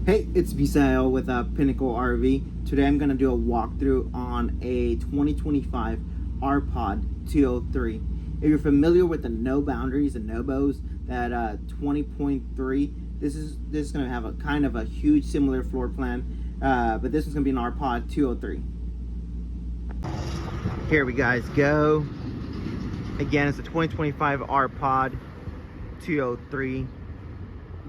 Hey, it's Misael with Pinnacle RV. Today I'm going to do a walkthrough on a 2025 R-Pod 203. If you're familiar with the no boundaries and no bows, that 20.3, this is going to have a kind of a huge similar floor plan, but this is going to be an R-Pod 203. Here we guys go. Again, it's a 2025 R-Pod 203.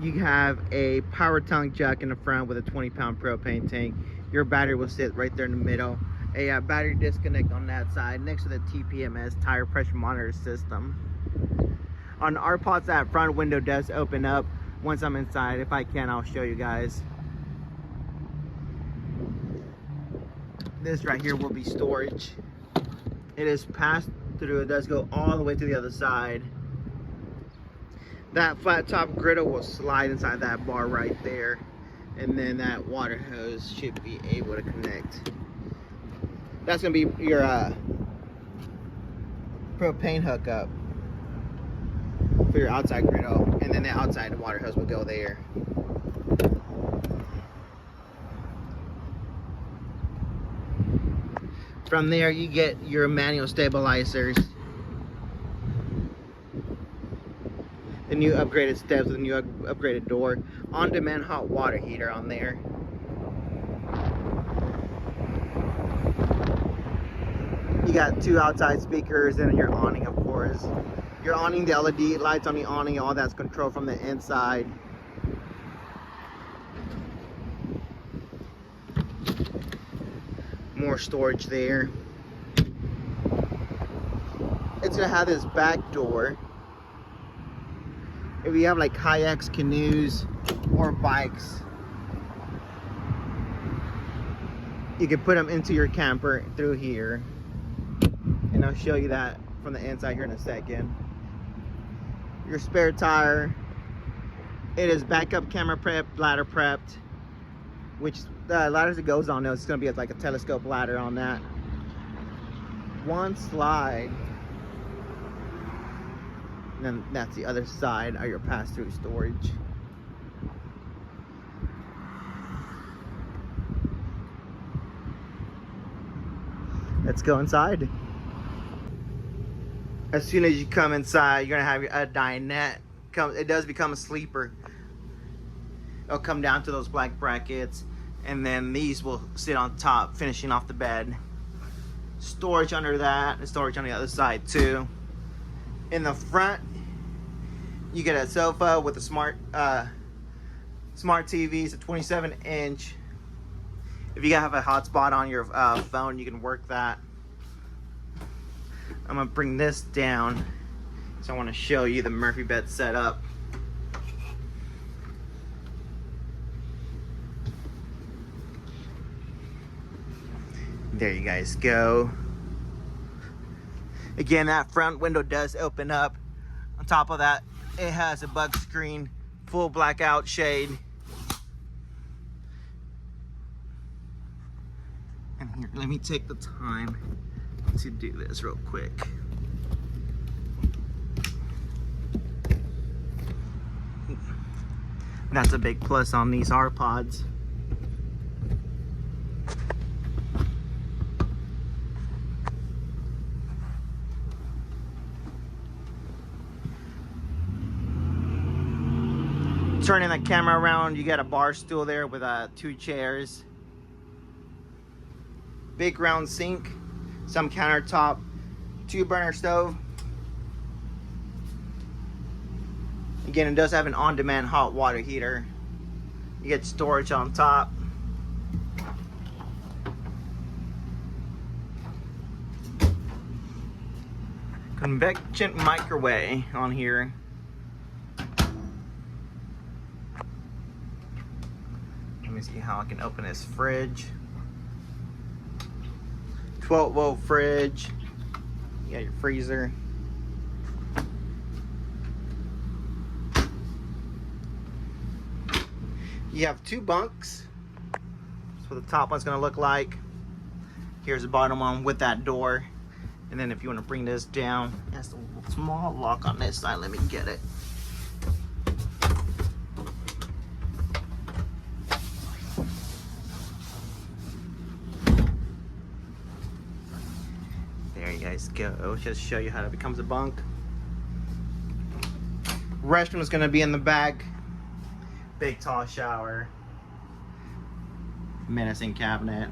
You have a power tongue jack in the front with a 20-pound propane tank. Your battery will sit right there in the middle. A battery disconnect on that side next to the TPMS tire pressure monitor system. On our pods, that front window does open up. Once I'm inside, if I can, I'll show you guys. This right here will be storage. It is passed through. It does go all the way to the other side. That flat top griddle will slide inside that bar right there, and then that water hose should be able to connect. That's gonna be your propane hookup for your outside griddle, and then the outside water hose will go there. From there you get your manual stabilizers, the new upgraded steps, the new upgraded door, on-demand hot water heater on there. You got two outside speakers and your awning, of course. Your awning, the LED lights on the awning, all that's controlled from the inside. More storage there. It's gonna have this back door. If you have like kayaks, canoes, or bikes, you can put them into your camper through here. And I'll show you that from the inside here in a second. Your spare tire. It is backup camera prepped, ladder prepped. Which the ladders it goes on now, it's going to be like a telescope ladder on that. One slide. And then that's the other side of your pass-through storage. Let's go inside. As soon as you come inside, you're gonna have a dinette. It does become a sleeper. It'll come down to those black brackets, and then these will sit on top, finishing off the bed. Storage under that, and storage on the other side too. In the front, you get a sofa with a smart TV. It's a 27-inch. If you have a hotspot on your phone, you can work that. I'm gonna bring this down, so I want to show you the Murphy bed setup. There you guys go. Again, that front window does open up. On top of that, it has a bug screen, full blackout shade. And here, let me take the time to do this real quick. That's a big plus on these R-Pods. Turning the camera around, you got a bar stool there with two chairs. Big round sink, some countertop, 2-burner stove. Again, it does have an on-demand hot water heater. You get storage on top. Convection microwave on here. Let me see how I can open this fridge. 12-volt fridge. You got your freezer. You have two bunks. That's what the top one's gonna look like. Here's the bottom one with that door. And then if you want to bring this down, that's a small lock on this side. Let me get it. guys go. Just show you how it becomes a bunk. Restroom is going to be in the back. Big tall shower. Menacing cabinet.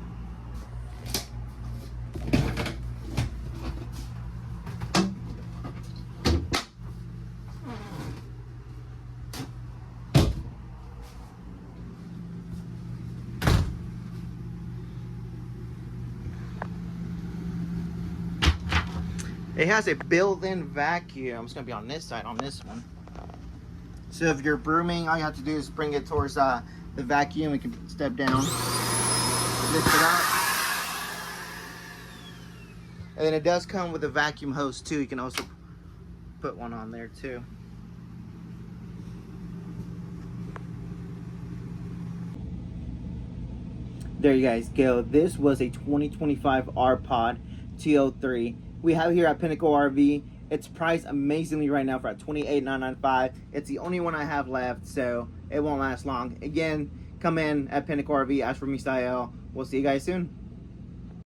It has a built-in vacuum. It's going to be on this side, on this one. So if you're brooming, all you have to do is bring it towards the vacuum. You can step down, lift it up. And then it does come with a vacuum hose too. You can also put one on there too. There you guys go. This was a 2025 R-Pod 203. We have it here at Pinnacle RV. It's priced amazingly right now for at $28,995. It's the only one I have left, so it won't last long. Again, come in at Pinnacle RV, ask for Misael. We'll see you guys soon.